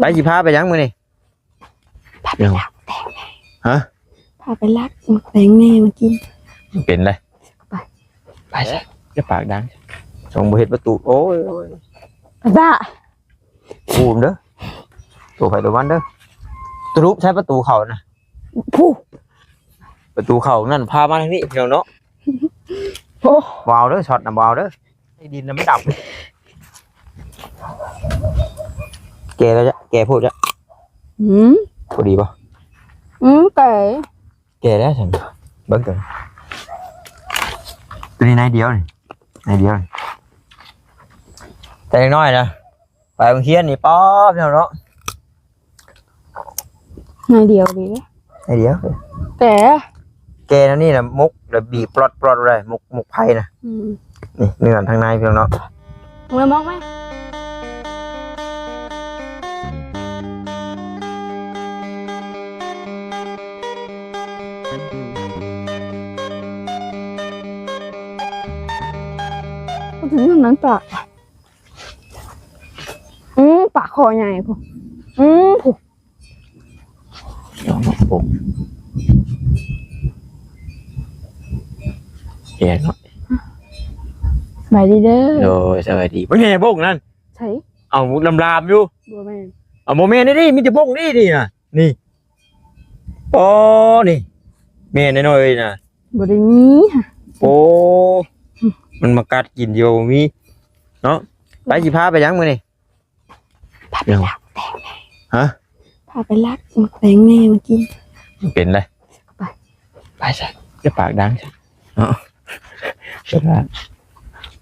ไปสิพาไปยังมื้อนี่พาไปลักแตงฮะพาไปลักแตงแม่มากินเป็นเลยไปซะจะปากดังส่งบ่เฮ็ดประตูโอ้ยจ้าปูมเด้อตัวไผตัวมันเด้อตรุใช้ประตูเข้าน่ะผู้ประตูเข้านั่นพามาทางนี้พี่น้องเนาะโอ้วาวเด้อช็อตน่ะวาวเด้อไอ้ดินน่ะมันดำแกแล้วจ้ะแกพูดจ้ะพอดีป่ะไก่แกแล้วฉันเบิ้งกันตัวนี้นายเดียวนี่นายเดียวนี่แต่น้อยนะไปโรงเรียนนี่ป๊อบเนาะนายเดียวดีเลยนายเดียวแต่แกนั่นนี่นะมุกแล้วบีบปลดอะไรมุกไผ่นะนี่เนื้อทางในพี่น้องเนาะเมื่อมองไหมถึงนั้นปากปากคอใหญ่พอผูกน้องผมแย่เนาะสบายดีเด้อโดยสบายดีเป็นไงบ้งนั่นใช่เอาลำอยู่บัวแม่เอาโมเมนต์นี่มีแต่บ้งนี่นะนี่โอ้นี่เมียน้อยๆนะบัวได้มีโอ้มันมากัดกินอยู่มีเนาะไปสิพาไปยังมื้อนี่พาไปลักแตงแม่ฮะพาไปลักแตงแม่มากินเป็นเลยไปซะจะปากดังซะเนาะ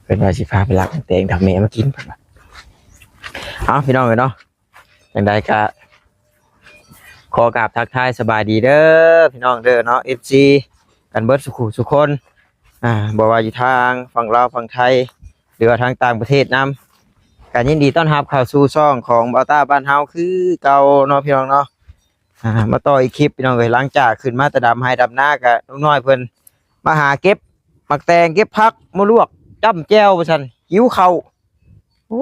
เป็นว่าสิพาไปลักแตงทำแม่มากินเพิ่นว่าเอาพี่น้องเนาะจังใดก็ขอกราบทักทายสบายดีเด้อพี่น้องเด้อเนาะ FC กันเบิดสุขคนบ่ว่าอยู่ทางฝั่งลาวฝั่งไทยหรือว่าทางต่างประเทศนำการยินดีต้อนรับเข้าสู่ช่องของเบาต้าบ้านเฮาคือเก่าเนาะพี่น้องเนาะมาต่ออีกคลิปพี่น้องเอ้ยหลังจากขึ้นมาแต่ดำให้ดำหน้ากับน้องน้อยเพิ่นมาหาเก็บมักแตงเก็บผักมะลวกจ้ำแจ่วว่าซั่นหิวข้าวโอ้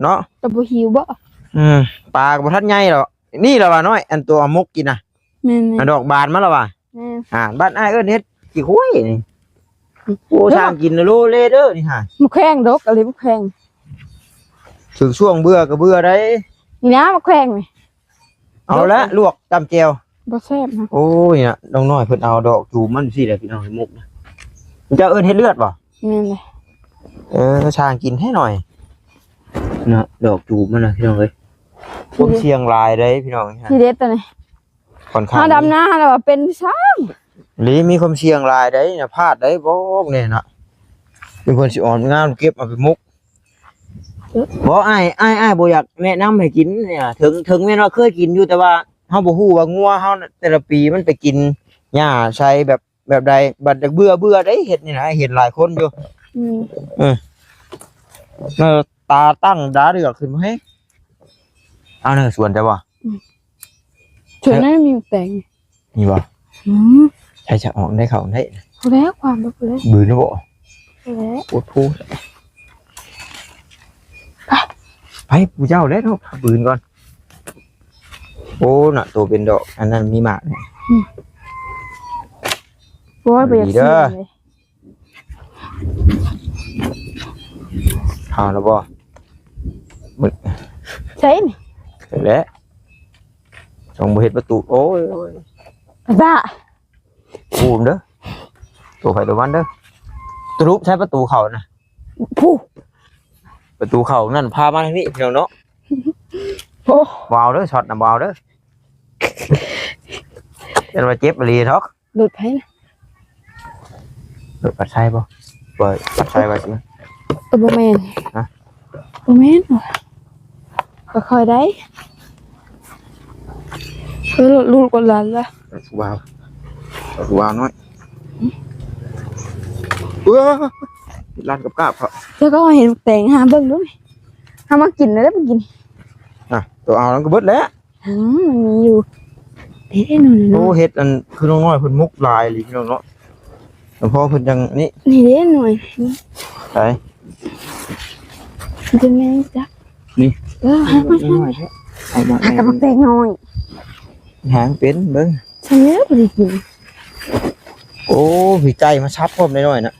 เนาะตะบ่หิวบ่ปลาบ่ทันใหญ่หรอกนี่ล่ะว่าน้อยอันตัวมุกกินน่ะแม่นดอกบานมาแล้วว่ะบ้านอ้ายเอิ้นเฮ็ดขี้ห้วยนี่โอ้ทางกินโลเลเด้อนี่ฮะมะแขงดอกอะไรมะแขงถึงช่วงเบื่อก็เบื่อได้นี่นะมะแขงไหมเอาละลวกตำแจ่วบ่แซ่บนะโอ้ยน่ะน้องน้อยเพิ่นเอาดอกจูบมันสิแหละพี่น้องมุกนะมันจะเอิ้นเฮ็ดเลือดบ่นั่นแหละช่างกินให้หน่อยนะดอกจูบมันน่ะพี่น้องเอ้ยพวกเชียงรายได้พี่น้องที่เด็ดตัวนี้ค่อนข้างดำหน้าแล้วว่าเป็นช้างหรือมีความเชียงรายได้นะพลาดได้บ่เนี่ยนะเป็นคนสิอ่อนงามเก็บเอาไปมุกบ่อ้ายบ่อยากแนะนำให้กินเนี่ยถึงแม้ว่าเคยกินอยู่แต่ว่าเฮาบ่ฮู้ว่างัวเฮาแต่ละปีมันไปกินหญ้าใช้แบบใดบัดเบื่อได้เฮ็ดนี่นะเห็นหลายคนอยู่ตาตั้งดาเดือกขึ้นมาให้เอาเด้อสวนจะบ่สวนนั้นมีแตงมีบ่ใช่จะออกได้เขาได้แล้วความแบบเลยบืนนะบ่แล้วพูดไปปู่เจ้าแล้วเนาะบืนก่อนโอ้น่ะตัวเป็นดอกอันนั้นมีหมากเนี่ยโอ้ยไปอย่างนี้เลยเอาแล้วบ่มึงใช่นี่แล้วส่งบ่เฮ็ดประตูโอ้ยจ้าปูมเด้อตัวไผตัวมันเด้อตรุใช้ประตูเข้าน่ะผู้ประตูเข้านั่นพามาทางนี้พี่น้องเนาะโอ้วาวเด้อช็อตน่ะวาวเด้อเห็นว่าเจ็บอีหลีทอกหลุดไผนะหลุดปัดไส้บ่เปิดปัดไส้ไว้สิบ่แม่นฮะบ่แม่นค่อยๆได้ลูกกดหลานละวาวน้อยร้านกับกาบเขาแล้วก็เห็นแตงหาเบิ่งด้วยหามากินแล้วไปกินตัวเอาแล้วก็เบิดแล้วมันมีอยู่เด็ดหน่อยโอ้เฮ็ดอันคือน้องน้อยเพิ่นมุกลายเลยพี่น้องเนาะแต่พอเพิ่นจังนี่เด็ดหน่อยใช่จะแม่งจักนี่หามาเอา เอามา กับมักแตงน้อย หางเป็นเบิ่ง ฉันเนื้อบ่ได้กิน โอ้พี่ใจมาชับพร้อมหน่อยๆนะ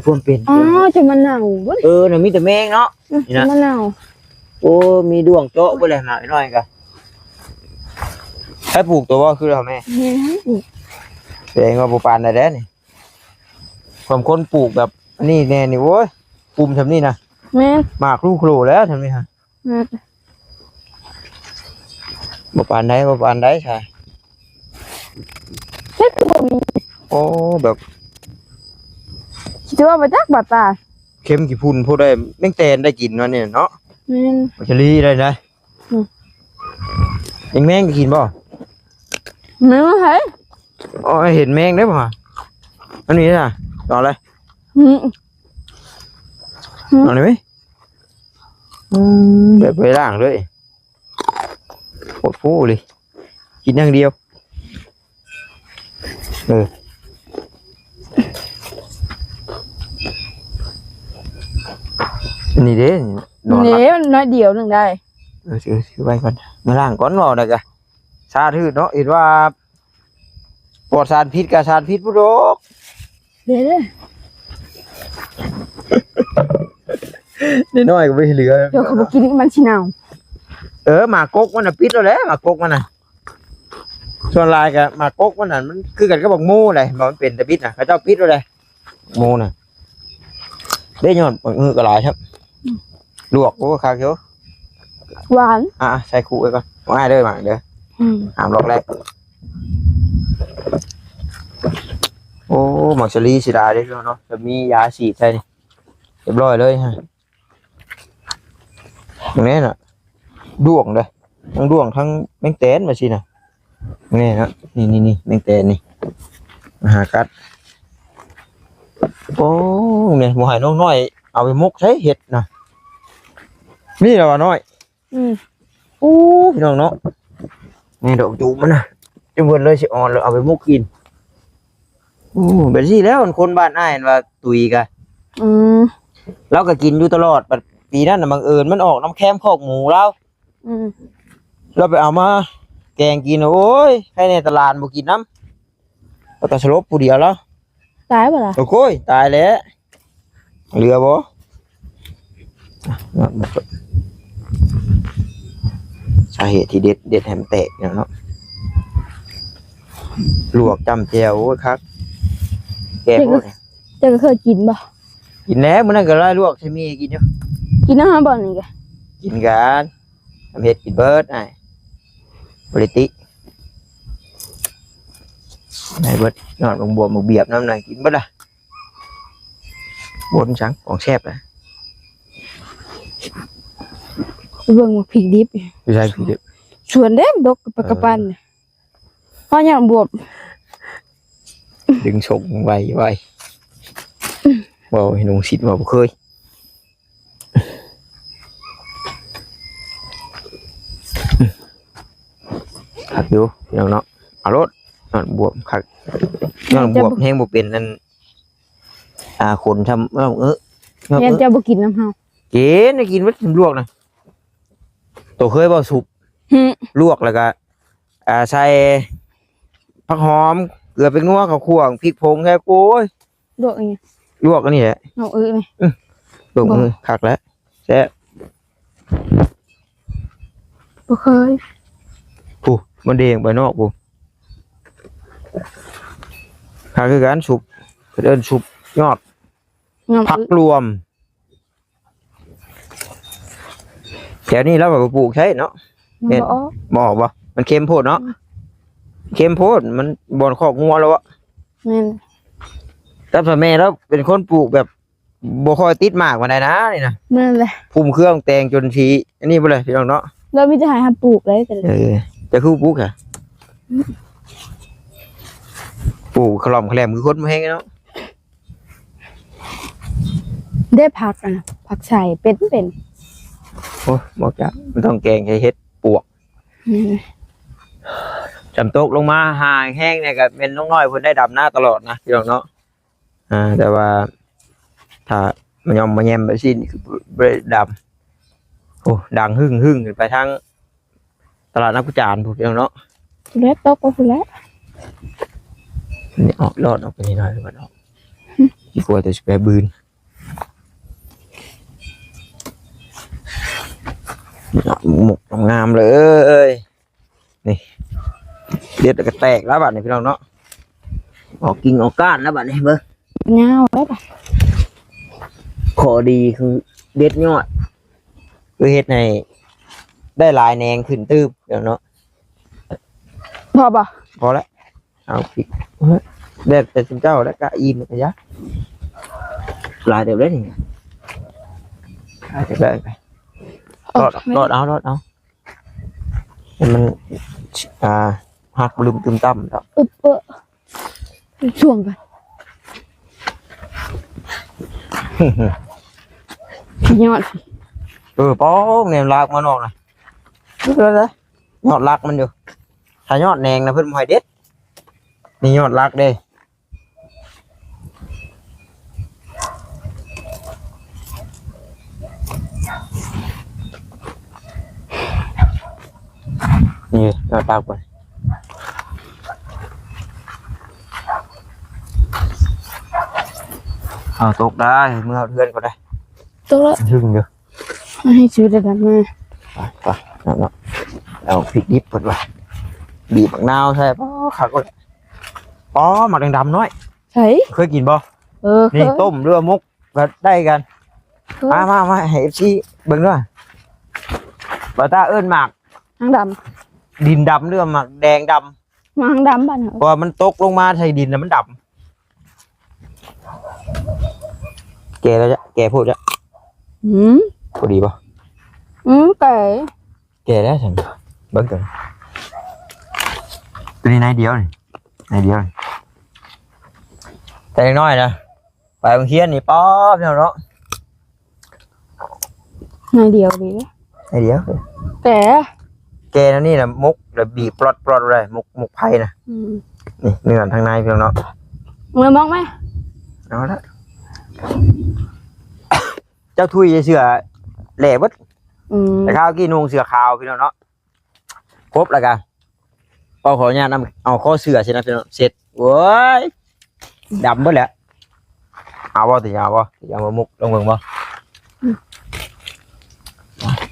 พวกเป็น อ๋อจะมะนาวบ่ น่ะมีแต่แมงเนาะ นี่นะ มะนาว โอ้มีดวงโจ๊ะบ่เลยหน่อยๆก็ให้ปลูกตัวว่าคือเราแม่ เฮ็ดให้อีก แสดงว่าบ่ปานได้แล้วนี่ความคนปลูกแบบนี่แน่นี่โว้ยปุ่มทำนี่นะ แม่น หมากลูกโคลแล้วทำนี่ฮะ แม่น บ่ปานได้ใช่ เฮ็ดคือบ่มี โอ้แบบ คิดว่าบ่จักบ่ตา เค็มกี่พุ่นพูดได้แมงแตนได้กินวะเนี่ยเนาะ แม่น มัชลีได้นะ อืม ยังแมงก็กินบ่ แม่นให้ อ๋อเห็นแมงได้บ่ฮะอันนี้น่ะต่อเลย อืม เอาเลยไหมแบบไปล่างเลยโคตรฟูเลยกินอย่างเดียวนี่เด้นอนหลับ นี่มันน้อยเดียวหนึงได้ ซื้อไว้ก่อนมาล่างก่อนบ่ได้กะชาทืดเนาะเห็นว่าปลอดสารพิษกับสารพิษพุดก เด้อ น้อยๆก็ไม่เหลือ เดี๋ยวเขาบ่กินมันสิหนาว หมากกมันน่ะปิดแล้วแหละหมากกมันน่ะส่วนลายกับหมากกมันน่ะมันคือกันก็บอกหมูเลยบอกมันเป็นแต่ปิดน่ะเขาเจ้าปิดแล้วเลยหมูน่ะได้ยอดมือก็หลายครับลวกโอ้คาเขียว หวาน ใส่ขู่ไว้ก่อนง่ายเด้อหมากเด้อ อืม หามลอกแรกโอ้หมักสลีสิดาได้แล้วเนาะจะมียาฉีดใช่นี่เรียบร้อยเลยฮะตรงนี้น่ะด้วงเลยทั้งด้วงทั้งแมงแตนมาสิน่ะนี่ฮะนี่แมงแตนนี่มาหากัดโอ้เนี่ยหมูหายน้องน้อยเอาไปมุกใช้เห็ดนะนี่เราน้อย อู้พี่น้องเนาะนี่ดอกจูบมันนะจังเพิ่นเลยสิอ่อนแล้วเอาไปมุกกินแบบนี้แล้วคนบ้านอ้ายว่าตุยกะ เราก็กินอยู่ตลอดบัดปีนั้นน่ะบังเอิญมันออกน้ำแคมคอกหมูเราเราไปเอามาแกงกินโอ้ยให้ในตลาดบ่กินน้ำแล้วก็สลบผู้เดียวแล้ว ตายบ่ล่ะ โอ้ยตายแล้วเหลือบ่สาเหตุที่เด็ดแฮมนแตกเนี่ยเนาะลวกจำแจวโอ้ยครับแกงพวกนี้ เจ้าก็เคยกินบ่ กินแล้วมื้อนั้นก็ไล่ลวกใช่มีกินอยู่ กินอาหารบ่นี่กะ กินกันทำเฮ็ดกินเบิดอ้ายบริติไหนเบิดนอนลงบวมหมูเบียบน้ำหน่อยกินเบิดล่ะบนสังของแซ่บนะ เบิ่งว่าพริกดิบ อยู่ใช่พี่เด็ก สวนเด้ดกกระปะกระปันพอหยังบวบ ดึงส่งไวบอกให้นุ่งสิทธิ์บอกบ่เคยขักอยู่พี่น้องเนาะเอารถนอนบวมขักนอนบวมแห้งบวเป็นนั่นคนทำยังจะบ่กินน้ำเฮา กินได้กินวัดลวกนะตัวเคยบ่สุกลวกแล้วก็ใส่ผักหอมเกลือเป็นนัวข้าวคั่วพริกผงแค่โอ้ย ดอกอีหยัง ลวกอันนี้แหละ เอาไหม ลวกมือคักแล้วแซ่บ บ่เคย ผู้มันเด้งไปนอกผู้คักคือการสุกเดินสุกยอด งาม ผักรวมแถวนี้เราแบบปลูกใช่เนาะ บ่ออก บอกว่ามันเค็มโพดเนาะเค็มโพดมันบ่อนคอกงัวแล้วอะ แม่น แต่พ่อแม่เราเป็นคนปลูกแบบบ่ค่อยติดมากมาได้นะนี่นะ นั่นแหละ ภูมิเครื่องแต่งจนทีอันนี้บ่เลยพี่น้องเนาะ เรามีแต่หาปลูกเลยแต่ละ จะคือปลูกค่ะปลูกขลอมแคลมคือคนมาแห้งเนาะ ได้ผักอ่ะนะผักใส่เป็น โอ้บอกจ้ะมันต้องแกงให้เฮ็ดปวก นี่ จำตกลงมาหาแห้งเนี่ยก็เป็นน้องน้อยเพิ่นได้ดำหน้าตลอดนะพี่น้องเนาะแต่ว่าถ้ามันยอมมาแยมไปสิ้นคือบ่ได้ดำโอ้ดังหึ่งขึ้นไปทาง ตลาดนักกุจานพวกพี่น้องเนาะ เล็กตกก็คือแล้ว นี่ออกรอดออกไปนี่หน่อยก่อนออกที่กลัวแต่จะไปบืนหมกงามเลยนี่เด็ดแล้วก็แตกแล้วบัดนี้พี่น้องเนาะออกกิ่งออกก้านแล้วบัดนี้เบิ่ง เงาแล้วป่ะ ขอดีคือเด็ดยอดคือเฮ็ดให้ได้ลายแนงขึ้นตื้มพี่น้องเนาะ พอป่ะ พอแล้วเอาปิดแบบแต่เจ้าแล้วก็อิ่มไปยะลายเดี๋ยวได้นี่ลายเดี๋ยวได้ไปรอดเอาให้มันหักลืมตึมตั้มแล้ว ช่วงกันยอด ป้องเนี่ยลากมันออกนะนี่เลยนะยอดลากมันอยู่ถ้ายอดแนงนะเพิ่นบ่ให้เด็ดนี่ยอดลากเด้นี่ยอดลากไปเอาตกได้เมื่อเพื่อนก็ได้ ตัวละ ถึงอยู่ ให้ชื่อได้กันมา ไปเนาะเอาพริกดิบเปิดไว้บีบมะนาวใช่ป่ะขาก็ป้อหมักแดงดำน้อย ใช่ เคยกินบ่ เค นี่ ย ต้มเรือมุกก็ได้กันมาให้เอฟซีเบิ่งด้วยบาตาเอิ้นหมาก หางด ดินดำเรือหมากแดงด ำมาหางดำบ้านเหรอ ำพอมันตกลงมาใส่ดินแล้วมันดำแกแล้วจ้ะแกพูดจ้ะ อืม พอดีป่ะ ไก่ แกแล้วฉันเบิ่งกันตัวนี้นายเดียวนี่แต่น้อยนะไปโรงเรียนนี่ป๊อปเนาะ นายเดียวดีเลย นายเดียว แต่ แกนั่นนี่นะมุกแล้วบีบปลอดเลยมุกไผ่นะนี่เนื้อทางในเพียงเนาะ มือมองไหม เอาละเจ้าทุยเสือแหล่บดแต่ข้าวกี่นุ่งเสือขาวพี่น้องเนาะครบแล้วกันพอขออนุญาตนำเอาข้อเสือใช่ไหมพี่น้องเสร็จโว้ยดำหมดแล้วเอาบ่ติเอามามุกลงเบิ่งบ่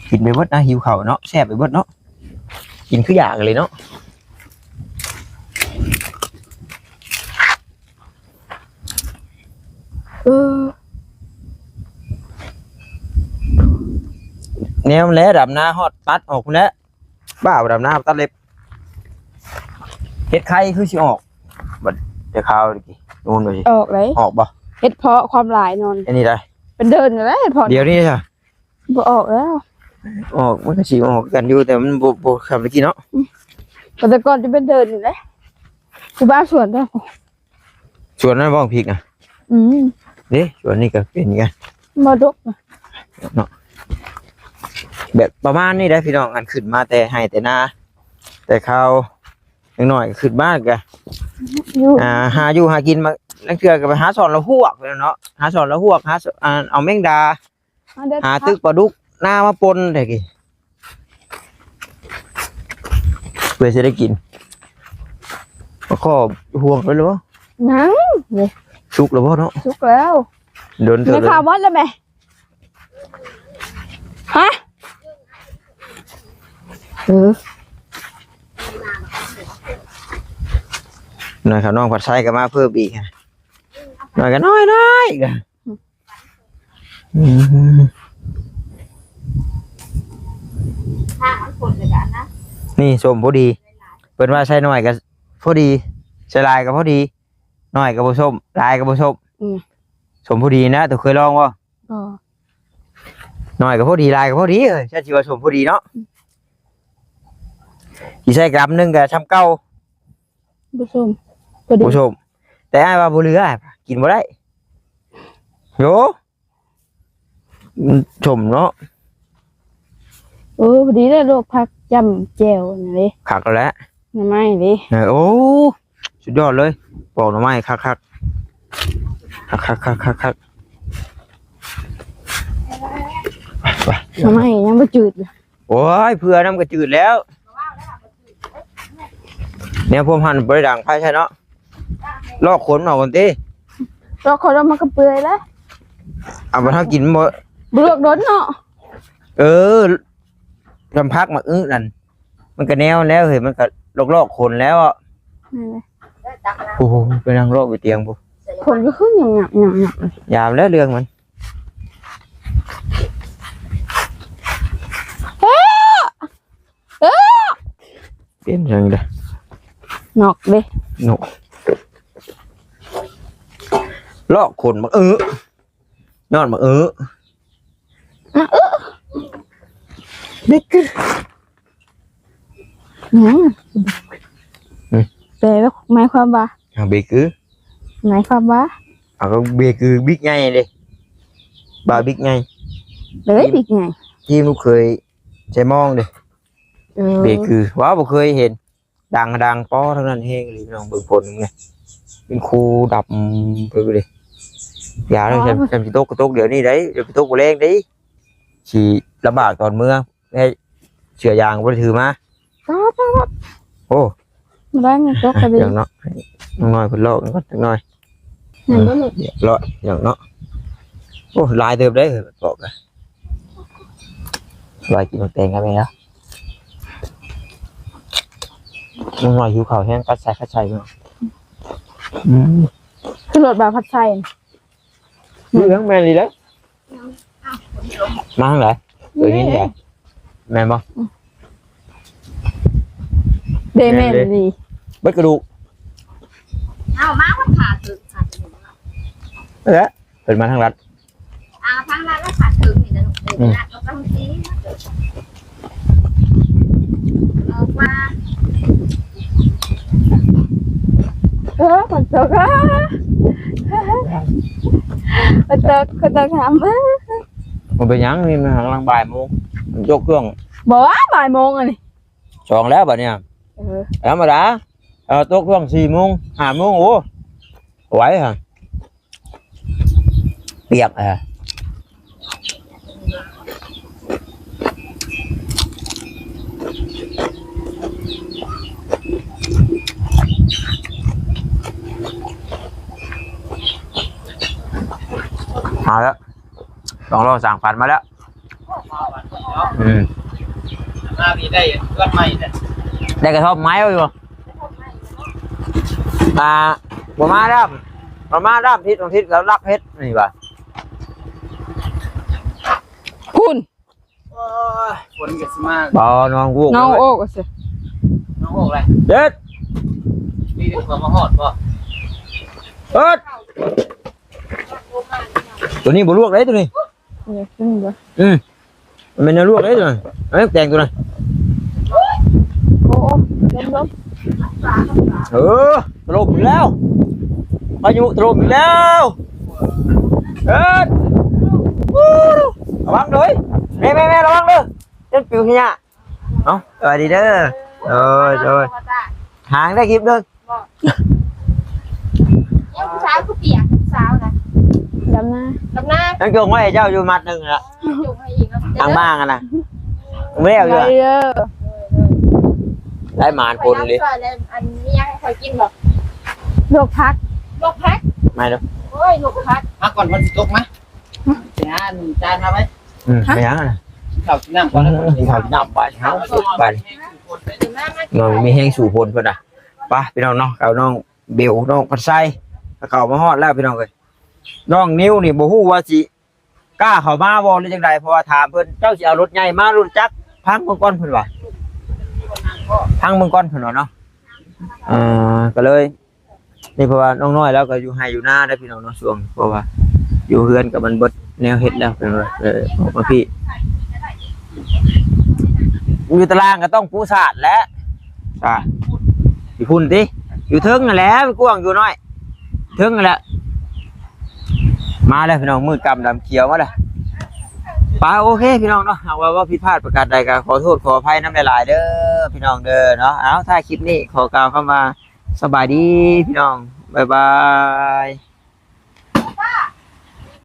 กินไปเบิดนะหิวข้าวเนาะแซ่บไปเบิดเนาะกินคืออยากเลยเนาะแนวแล้วดำหน้าฮอดตัดออกแล้วบ้าดำหน้าตัดเล็บเฮ็ดไข่คือสิออกบัดเดี๋ยวข้าวดินู่นไปสิ ออกเลย ออกบ่ เฮ็ดเพาะความหลายนอน อันนี้ได้ เป็นเดินเลยเฮ็ดเพาะ เดี๋ยวนี้จ้ะ บ่ออกแล้ว ออกมันก็สิออกกันอยู่แต่มันบ่ขับไปกินเนาะ แต่ก่อนจะเป็นเดินอยู่เลยคือบ้านสวนด้วย สวนนั้นบ้องพริกนะเด้สวนนี้ก็เป็นกัน มาดก เนาะแบบประมาณนี้ได้พี่น้องอันขึ้นมาแต่ให้แต่หน้าแต่ข้าวอย่างน้อยขึ้นมากกะ อยู่ หาอยู่หากินมาแล้วเทื่อก็ไปหาสอนละหวกเนาะหาสอนละหวกหาเอาแมงดาหาตึกปลาดุกหน้ามาปนได้กี่เพื่อจะได้กินก็ขอห่วงไปหรือเปล่า นังนี่ สุกหรือเปล่าเนาะ สุกแล้ว โดนเถ ไม่ อะ ข่าวมดเลยไหมฮะนะครับน้องผัดไส้ก็มาเพิ่มอีกหน่อยก็น้อยกันนี่สมพอดีเป็นว่าใช่หน่อยก็พอดีใช่ลายก็พอดีหน่อยก็ผสมลายก็ผสมสมพอดีนะแต่เคยลองว่าหน่อยก็พอดีลายก็พอดีใช่ชีวสมพอดีเนาะที่ใช่กรัมนึงกับช้ำเก้า ผู้ชมแต่ไอ้ว่าบุเรือกินบ่ได้โยชมเนาะ พอดีเลยโรคพักจำแจวนี่ ขักแล้ว ไม่ดิ โอ้สุดยอดเลยบอกหน่อไม้คักทำไมยังไม่จืดเลย โอ้ยเพื่อน้ำกระจืดแล้ว เนี่ยผมหันบริดังไพ่ใช่เนาะลอกขนออกก่อนติ เราขอเรามากระเปื่อยแล้ว เอามาทำกินบ่ บุลวกโดนเนาะ เออลำพักมานั่นมันก็แนวแล้วเฮ้ยมันก็ลอกขนแล้วอ่ะ นั่นแหละ โอ้โหไปนั่งลอกไปเตียงปุ๊ คนก็คือหยับยามแล้วเรื่องมันเปลี่ยนยังไง นอกเด้ หนูลอกขนมายอดมาเด็ก ยังแต่ว่าหมายความว่า เบกือ หมายความว่า ก็เบกือบิ๊กไงเลยบาบิ๊กไง เลยอีกไง ที่ลูกเคยใช้มองเลยเบกือว้าวบ่เคยเห็นดังป้อทั้งนั้นเฮงเลยน้องเบิ่งผลไงเป็นครูดับไปเลยอย่าเลยจำสิโต๊ะเดี๋ยวนี้ได้เดี๋ยวไปโต๊ะบ่แรงได้สิลำบากตอนเมื่อให้เชือยางบ่ได้ถือมาโอ้ มาได้เงินตกกระดิ่ อย่าง เนาะน้อยเพิ่นลอกกันก่อนจักหน่อย เงินก็หลุด ลอยอย่างเนาะโอ้ลายเติมได้เหรอบอกกันลายกินแตงกันไหมนะมึงหน่อยหิวข่าวแห้งกัดใส่มั้ง คือรถบาพัดไส้ เรื่องแมนดีเลยมาทางไหนเดี๋ยวนี้ไงแมนบ่ เดเมนดี เบิดกระดูก เอามาว่าขาดถึงขาดถึง นั่นแหละเป็นมาทางรัฐ ทั้งร้านแล้วขาดถึงนี่นะลูกร้านเราต้องซีบอกว่า ฝนตกอ่ะฝนตกถามว่า มันเป็นยังนี่มันหลังบ่ายโมงมันยกเครื่อง บอกว่าบ่ายโมงอ่ะนี่ สองแล้วบัดเนี่ยธรรมดาตกเครื่อง4 โมง5 โมงโอ้ไหวฮะเปียกมาแล้วลองรอสั่งฝันมาแล้วมาพี่ได้เพื่อนใหม่เนี่ย ได้กระทบไม้เอาอยู่มาบ่มาด้ามทิศของทิศแล้วรักเพชรนี่ป่ะ คุณ โอ้ยฝนกับสมา บ่น้องกู น้องโอ้ก็สิ น้องโอ้อะไร เด็ด มีเด็กมาหอดป่ะ เอิดตัวนี้บ่ลวกเลยตัวนี้ เนี่ยขึ้นบ่ มันเป็นเนื้อลวกเลยตัวนี้เอ้ยแตงตัวนี้ โอ้ล้ม ตลบอีกแล้วพายุตลบอีกแล้วเอิดระวังด้วยแม่ระวังเด้อเจ้าปิวขี้ยะเอาสวัสดีเด้อโอ้ยหางได้คลิปเด้อ ยังผู้สาวผู้เปียกผู้สาวนะ ดำหน้า ลำหน้า นั่นจงไว้เจ้าอยู่มัดหนึ่งละ จุ่มให้อีกแล้ว ทางบ้านกันนะไม่เอา ไป อยู่ เด้อ ได้หมานคนเลย อันนี้ยังคอยกินแบบ ลวกพัก ลูกแพ็ค ไม่เด้อ โอ้ยลูกแพ็ค พักก่อนวันสิตกไหมงานจานมาไหม ไม่ยังนะ ข้าวกินน้ำก่อน กินข้าวกินน้ำไปเช้าสุดไปเรามีแห้งสู่พลเพื่อนอ่ะไปพี่น้องเนาะเอาน้องเบลน้องพัดไส้เขามาฮอดแล้วพี่น้องเลยน้องนิ้วนี่บ่ฮู้ว่าสิกล้าเข้ามาบ่หรือจังไดเพราะว่าถามเพิ่นเจ้าสิเอารถใหญ่มารถจักรพังเบิ่งก่อนเพิ่นว่าพังเบิ่งก่อนเพิ่นว่าเนาะก็เลยนี่เพราะว่าน้องน้อยแล้วก็อยู่ไห้อยู่หน้าได้พี่น้องเนาะช่วงเพราะว่าอยู่เฮือนกับมันเบิดแนวเฮ็ดแล้วเป็นว่าออกมาพี่อยู่ตารางก็ต้องปูสาดแล้วอยู่พุ่นติอยู่เทิงนั่นแหละกว้างอยู่น้อยเทิงนั่นแหละมาแล้วพี่น้องมือกำดำเขียวมาแล้วไปโอเคพี่น้องเนาะหากว่าผิดพลาดประการใดก็ขอโทษขออภัยน้ำหลายๆเด้อพี่น้องเด้อเนาะเอาถ้าคลิปนี้ขอกล่าวเข้ามาสบายดีพี่น้องบ๊ายบาย